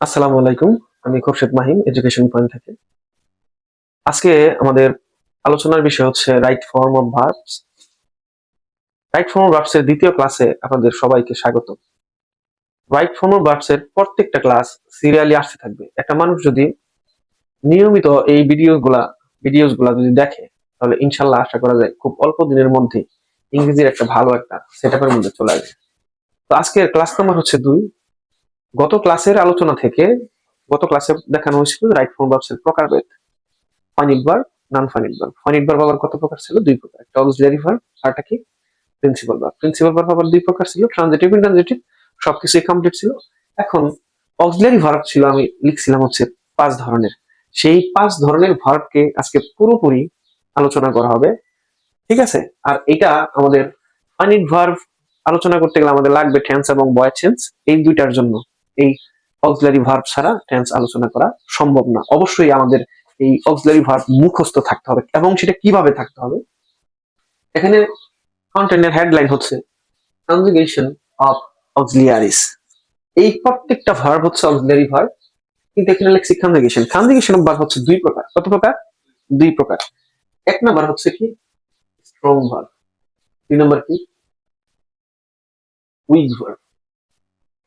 আসসালামু আলাইকুম। আমি খোরশেদ মাহিম, এডুকেশন পয়েন্ট থেকে। আজকে আমাদের আলোচনার বিষয় হচ্ছে right form of verbs. Right form of verbs এর দ্বিতীয় ক্লাসে আপনাদের সবাইকে স্বাগত। রাইট ফর্ম অফ ভার্বস এর প্রত্যেকটা ক্লাস সিরিয়ালি আসতে থাকবে। একটা মানুষ যদি নিয়মিত এই ভিডিওসগুলা যদি দেখে, তাহলে ইনশাল্লাহ আশা করা যায় খুব অল্প দিনের মধ্যে ইংরেজির একটা ভালো একটা সেটআপের মধ্যে চলে আসবে। তো আজকের ক্লাস নাম্বার হচ্ছে 2। গত ক্লাসের আলোচনা থেকে গত ক্লাসে দেখানো হয়েছিল রাইট ফর্ম ভার্বস এর প্রকারভেদ। Finite verb, non finite verb. Finite verb আবার কত প্রকার ছিল? 2 প্রকার। একটা অক্সিলারি ভার্ব, আরটা কি? Principal verb. প্রিন্সিপাল ভার্ব আবার 2 প্রকার ছিল, ট্রানজিটিভ, ইনট্রানজিটিভ। সবকিছুই কমপ্লিট ছিল। এখন অক্সিলারি ভার্ব ছিল, আমি লিখছিলাম হচ্ছে 5 ধরনের। সেই 5 ধরনের ভার্বকে আজকে পুরোপুরি আলোচনা করা হবে, ঠিক আছে? আর এটা আমাদের ফাইনিট ভার্ব আলোচনা করতে গেলে আমাদের লাগবে টেন্স এবং ভয়েস চেঞ্জ। এই দুইটার জন্য এই অক্সিলারি ভার্ব ছাড়া টেন্স আলোচনা করা সম্ভব না। অবশ্যই আমাদের এই অক্সিলারি ভার্ব মুখস্থ থাকতে হবে, এবং সেটা কিভাবে থাকতে হবে? এখানে কন্টেন্টের হেডলাইন হচ্ছে কনজুগেশন অফ অক্সিলিয়ারিস। এই প্রত্যেকটা ভার্ব হচ্ছে অক্সিলারি ভার্ব, কিন্তু এখানে লেখছি কনজুগেশন। কনজুগেশন অফ ভার্ব হচ্ছে 2 প্রকার। কত প্রকার? 2 প্রকার। এক নাম্বার হচ্ছে কি? Strong verb. 2 নাম্বার কি? Week verb.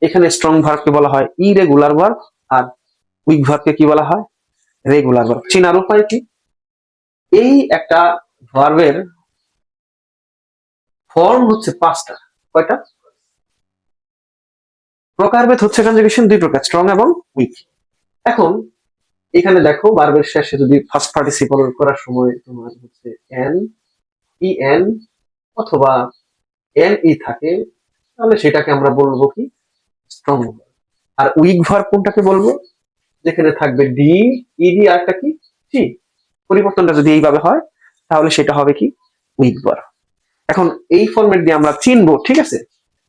এখানে স্ট্রং ভার্বকে বলা হয় ইরেগুলার ভার্ব, আর উইক ভার্বকে কি বলা হয়? Regular verb. চেনার উপায় কি? এই একটা ভার্বের ফর্ম হচ্ছে 5টা। কয়টা? প্রকারভেদ হচ্ছে কনজুগেশন 2 প্রকার, স্ট্রং এবং উইক। এখন এখানে দেখো, ভার্বের শেষে যদি ফার্স্ট পার্টিসিপল করার সময় তোমার হচ্ছে এন, ই এন অথবা এন ই থাকে, তাহলে সেটাকে আমরা বলবো কি? Strong verb. আর উইক ভার্ব কোনটাকে বলবো? যেখানে থাকবে ডি, ইডি আর একটা কি? টি। পরিবর্তনটা যদি এইভাবে হয়, তাহলে সেটা হবে কি? Week verb. এখন এই ফরম্যাট দিয়ে আমরা চিনবো, ঠিক আছে?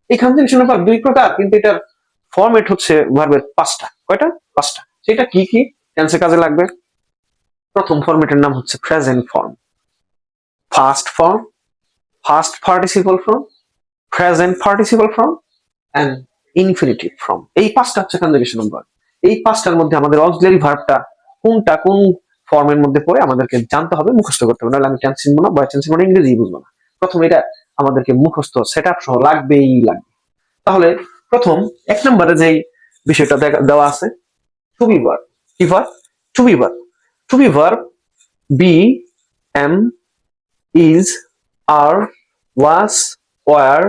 এই কনজুগেশন ভার্ব 2 প্রকার, কিন্তু এটার ফরম্যাট হচ্ছে ভার্বের 5টা। কয়টা? 5টা। সেটা কি কি টেন্সে কাজে লাগবে? প্রথম ফরম্যাটের নাম হচ্ছে present form, first form, first participle form, present participle form and infinitive form. এই 5টা হচ্ছে কনজুগেশন ভার্ব। এই 5টার মধ্যে আমাদের অক্সিলারি ভার্বটা কোনটা কোন ফর্মের মধ্যে পড়ে আমাদেরকে জানতে হবে, মুখস্থ করতে হবে, নাহলে আমি টেন্স চিনবো না, ভয়েস চেঞ্জ চিনবো না, ইংরেজি বুঝবো না। প্রথম এটা আমাদেরকে মুখস্থ সেটআপ সহ লাগবেই লাগবে। তাহলে প্রথম 1 নম্বরে যেই বিষয়টা দেওয়া আছে, টু বি ভার্ব। কি verb? To be verb. To be verb be, am, is, are, was, were,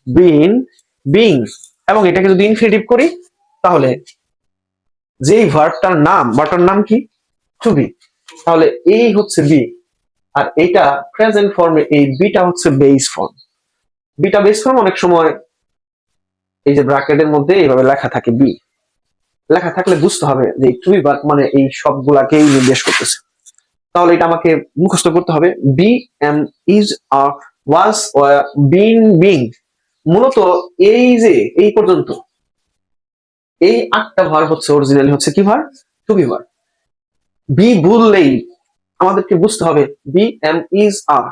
been, being. এবং এটাকে যদি ইনফিনিটিভ করি, তাহলে যেই ভার্বটার নাম, ভার্বটার নাম কি? To be. তাহলে এই হচ্ছে বি, আর এইটা প্রেজেন্ট ফর্মে এই বিটা হচ্ছে base form. Beta base form অনেক সময় এই যে ব্র্যাকেটের মধ্যে এইভাবে লেখা থাকে বি। লেখা থাকলে বুঝতে হবে যে টু বি ভার্ব মানে এই সবগুলাকেই নির্দেশ করতেছে। তাহলে এটা আমাকে মুখস্থ করতে হবে। Be, am, is, are, was, were, been, being. মূলত এই যে এই পর্যন্ত এই 8টা ভার্ব হচ্ছে অরিজিনালি হচ্ছে কি verb? To be verb. Be ভুললেই আমাদেরকে বুঝতে হবে বি, এম, ইজ, আর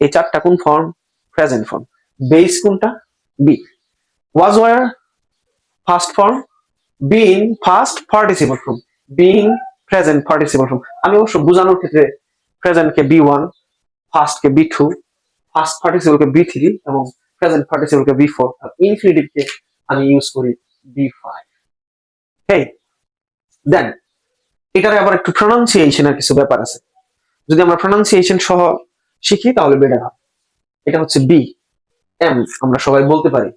এই 4টা কোন ফর্ম? Present form. বেস কোনটা? Be. Was, were first form, being first participle form, being present participle form. আমি অবশ্য বোঝানোর ক্ষেত্রে প্রেজেন্ট কে বি1, ফার্স্ট কে বি2, ফার্স্ট পার্টিসিপল কে বি3 এবং প্রেজেন্ট পার্টিসিপল কে বি4, আর ইনফিনিটিভ কে আমি ইউজ করি বি5। হেই, দেন এটারে আবার একটু প্রনাউন্সিয়েশনের কিছু ব্যাপার আছে। যদি আমরা প্রনাউন্সিয়েশন সহ শিখি তাহলে বেটার হয়। এটা হচ্ছে বি, এম আমরা সবাই বলতে পারি,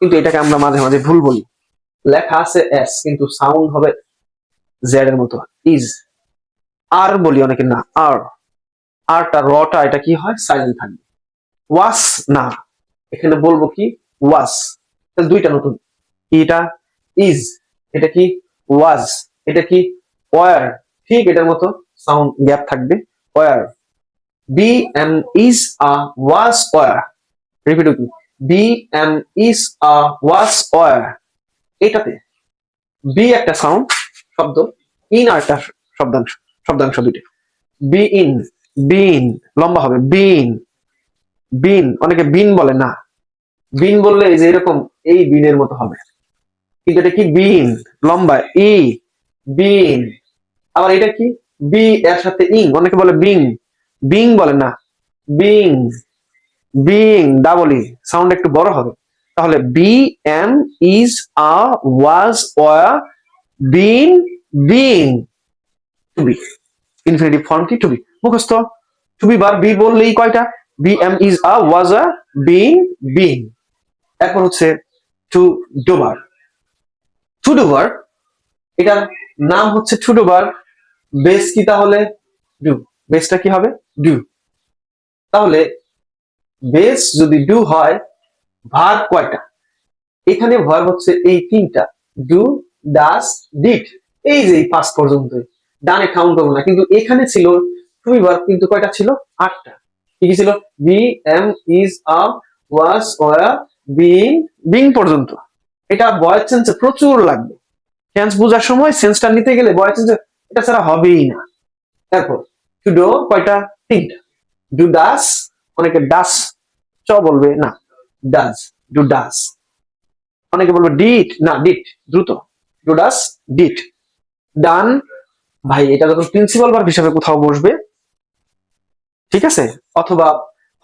কিন্তু এটাকে আমরা মাঝে মাঝে ভুল বলি। লেখা আছে এস, কিন্তু সাউন্ড হবে জেড এর মতো। ইজ, আর বলি অনেকে না, আর, আরটা রটা এটা কি হয়? সাইলেন্ট থাকবে। ওয়াস না, এখানে বলবো কি? ওয়াস। তাহলে দুইটা নতুন। এটা ইজ, এটা কি? ওয়াজ, এটা কি? ওয়ার। ঠিক এটার মতো সাউন্ড গ্যাপ থাকবে। Were, be, am, is, are, was, were. Repeat with me, be, am, is, are, was, were. এটাতে বি একটা সাউন্ড শব্দ, ইন আর একটা শব্দাংশ, শব্দাংশ দুইটা। বি ইন, বিন লম্বা হবে, বিন, বিন। অনেকে বিন বলে না, বিন বললে এই যে এরকম এই বিনের মতো হবে। কিন্তু এটা কি বিন, লম্বা ই, বিন। আবার এটা কি বি এর সাথে ইং, অনেকে বলে বিং, বিং বলে না, being, being double e, sound একটু বড় হবে। তাহলে be am is are was were been being, to be, infinitive form কি টু বি, মুখস্থ। টু বি বার বি বললেই কয়টা, be am is are was are being being. এরপর হচ্ছে টু ডুবার, টু ডুবার, এটার নাম হচ্ছে টু ডুবার, বেস কি তাহলে ডু, বেসটা কি হবে ডু। তাহলে বেস যদি ডু হয়, ভার্ব কয়টা, এখানে ভার্ব হচ্ছে এই তিনটা, ডু, ডাস, ডিড, এই যে পাঁচ পর্যন্ত, ডানে কাউন্ট করবো না, কিন্তু এখানে ছিল টু বি ভার্ব কিন্তু কয়টা ছিল, আটটা। কি কি ছিল, B am is are was ওয়া বিং বিং পর্যন্ত। এটা ভয়েস চেঞ্জে প্রচুর লাগবে, টেন্স বোঝার সময় সেন্সটা নিতে গেলে ভয়েস চেঞ্জ এটা ছাড়া হবেই না। তারপর টু ডু কয়টা, তিনটা, ডু ডাস, অনেকে ডাস চ বলবে না, ডাজ, ডু ডাস, অনেকে বলবে ডিট, না ডিট দ্রুত, ডু ডাস ডিট। ডান, ভাই এটা যখন প্রিন্সিপাল ভার্ব হিসেবে কোথাও বসবে, ঠিক আছে, অথবা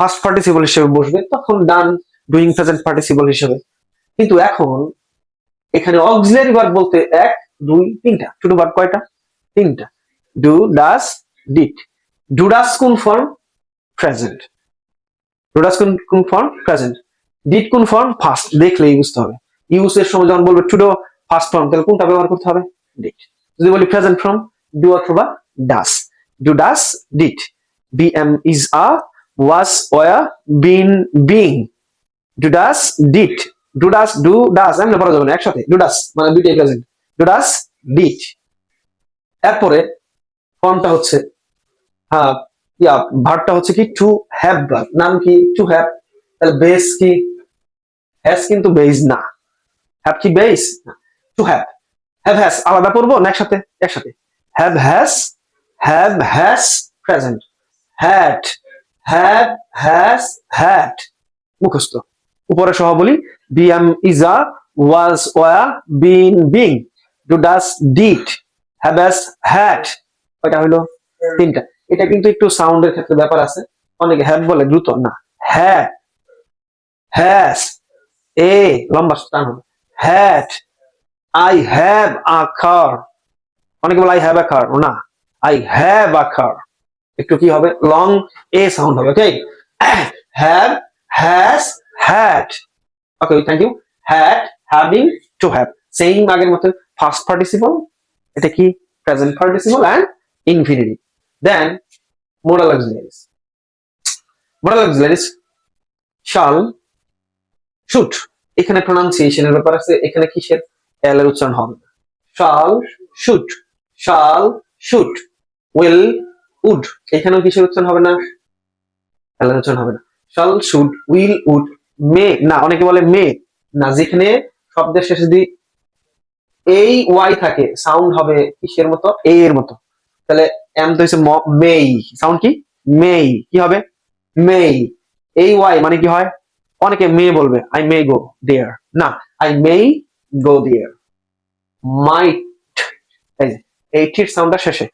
ফার্স্ট পার্টিসিপল হিসেবে বসবে, তখন ডান ডুইং প্রেজেন্ট পার্টিসিপল হিসেবে। কিন্তু এখন এখানে অক্সিলারি ভার্ব বলতে এক, দুই, তিনটা, টু ডু ভার্ব কয়টা, তিনটা, ডু ডাস ডিট। ডু ডাস কোন ফর্ম, প্রেজেন্ট, ডু ডাস কোন ফর্ম, প্রেজেন্ট, ডিড কোন ফর্ম, ফার্স্ট, দেখলেই বুঝতে হবে। ইউজ এর সময় যখন বলবে টু ডু ফার্স্ট ফর্ম, তাহলে কোনটা ব্যবহার করতে হবে, ডিড। যদি বলি প্রেজেন্ট ফর্ম, ডু অথবা does, do does did, be am is are was were been being, do does did, do does এমনি পড়া যাবে না একসাথে, ডু ডাস মানে দুইটাই প্রেজেন্ট, ডু ডাস ডিড। এরপরে ফর্মটা হচ্ছে, হ্যাঁ ভার্বটা হচ্ছে কি টু হ্যাভ ভার্ব, নাম কি টু হ্যাভ, তাহলে বেস কি, হ্যাজ কিন্তু বেস না, হ্যাভ কি base, to have, have has আলাদা পড়বো না একসাথে, একসাথে, have has present, had, has had, মুখস্থ। উপরে সহ বলি, B am is are was were been being, do does did, have has had, কয়টা হইলো, তিনটা। এটা কিন্তু একটু সাউন্ডের ক্ষেত্রে ব্যাপার আছে, অনেকে হ্যাভ বলে দ্রুত, না হ্যাভ, হ্যাজ, এ লম্বা টান হবে, হ্যাড, আই হ্যাভ আ কার, অনেকে বলে আই হ্যাভ আ কার, না আই হ্যাভ আ কার, একটু কি হবে, লং এ সাউন্ড হবে, okay, have, has, had, okay thank you, had, having, to have, same আগের মতো, ফার্স্ট পার্টিসিপল, এটা কি present participle and infinitive. Then modal auxiliaries, modal auxiliaries shall, should, এখানে প্রোনাউন্সিয়েশনের ব্যাপার আছে, এখানে কিসের, এল এর উচ্চারণ হবে না, শাল শুড, শাল শুড, উইল উড, এখানেও কিসের উচ্চারণ হবে না, এল এর উচ্চারণ হবে না, শাল শুড উইল উড, মে না, অনেকে বলে মে না, যেখানে শব্দের শেষে যদি এই ওয়াই থাকে সাউন্ড হবে কিসের মতো, এ এর মতো, তাহলে এম তো হচ্ছে মেই, সাউন্ড কি মেই, কি হবে মেই, এই ওয়াই মানে কি হয়, অনেকে মে বলবে, আই মে গো দেয়ার, না আই মেই গো দেয়ার, মাইট, এই টির সাউন্ডটা শেষে,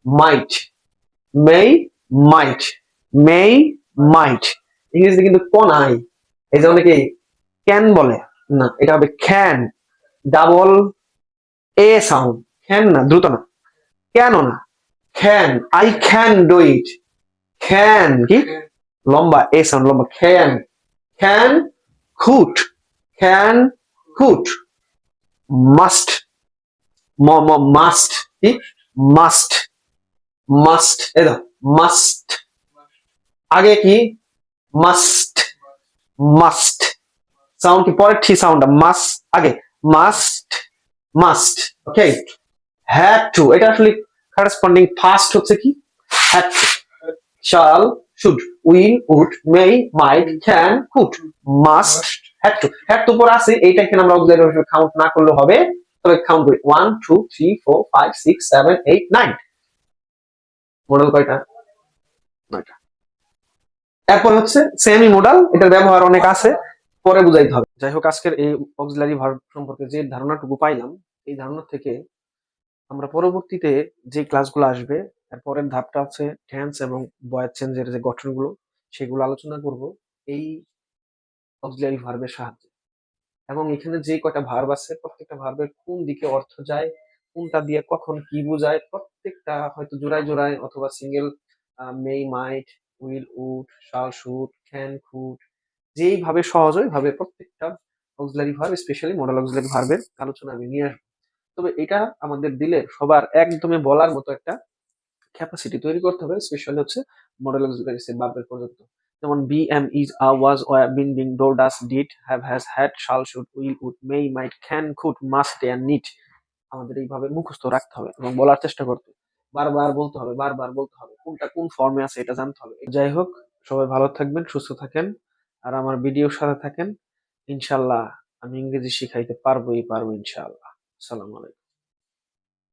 মাইট, মেই মাইট, মেই মাইট, ইংরেজিতে কিন্তু কোন আই, এই যে অনেকে ক্যান বলে, না এটা হবে can, double a sound, can না দ্রুত না, কেন না, can, I can do it, can কি লম্বা এ সাউন্ড, লম্বা can could, can could, must, must কি মাস্ট, মাস্ট এই দাও মাস্ট, আগে কি মাস্ট, মাস্ট সাউন্ড কি পরের টি সাউন্ডটা, মাস আগে, must, must, okay. Had to, এটা আসলে করেসপন্ডিং ফার্স্ট হচ্ছে কি had to, shall should will would may might can could, must, had to পর আছে, এইটা এখানে আমরা অক্সিলারি কাউন্ট না করলে হবে, তবে কাউন্ট করি 1 2 3 4 5 6 7 8 9, মডেল কয়টা, 9টা। এরপর হচ্ছে সেমি মডাল, এটার ব্যবহার অনেক আছে, পরে বুঝাইতে হবে। যাই হোক, আজকের এই অক্সিলারি ভার্ব সম্পর্কে যে ধারণাটুকু পাইলাম, এই ধারণা থেকে আমরা পরবর্তীতে যে ক্লাসগুলো আসবে, এর পরের ধাপটা হচ্ছে টেন্স এবং ভয়েস চেঞ্জের যে গঠনগুলো, সেগুলো আলোচনা করব এই অক্সিলারি ভার্বের সাহায্যে। এবং এখানে যে কয়টা ভার্ব আছে, প্রত্যেকটা ভার্বের কোন দিকে অর্থ যায়, কোনটা দিয়ে কখন কি বোঝায়, প্রত্যেকটা হয়তো জোড়ায় জোড়ায় অথবা single, may, might, will, would, shall, should, can, could, যেইভাবে সহজ হয় ভাবে প্রত্যেকটা auxiliary verb, specially modal auxiliary ভার্বের আলোচনা আমি নিয়ে আসবো। তবে এটা আমাদের দিলে সবার একদমই বলার মতো একটা ক্যাপাসিটি তৈরি করতে হবে, স্পেশালি হচ্ছে মডেল অক্সিলারি ভার্বের পর্যন্ত। যেমন be, am, is, are, was, were, been, being, do, does, did, have, has, had, shall, should, will, would, may, might, can, could, must, dare, need. আমাদের এইভাবে মুখস্থ রাখতে হবে এবং বলার চেষ্টা করতে হবে। বারবার বলতে হবে, বারবার বলতে হবে, কোনটা কোন ফর্মে আছে এটা জানতে হবে। যাই হোক, সবাই ভালো থাকবেন, সুস্থ থাকেন, আর আমার ভিডিওর সাথে থাকেন। ইনশাল্লাহ আমি ইংরেজি শিখাইতে পারবোই পারবো, ইনশাআল্লাহ। আসসালামু আলাইকুম।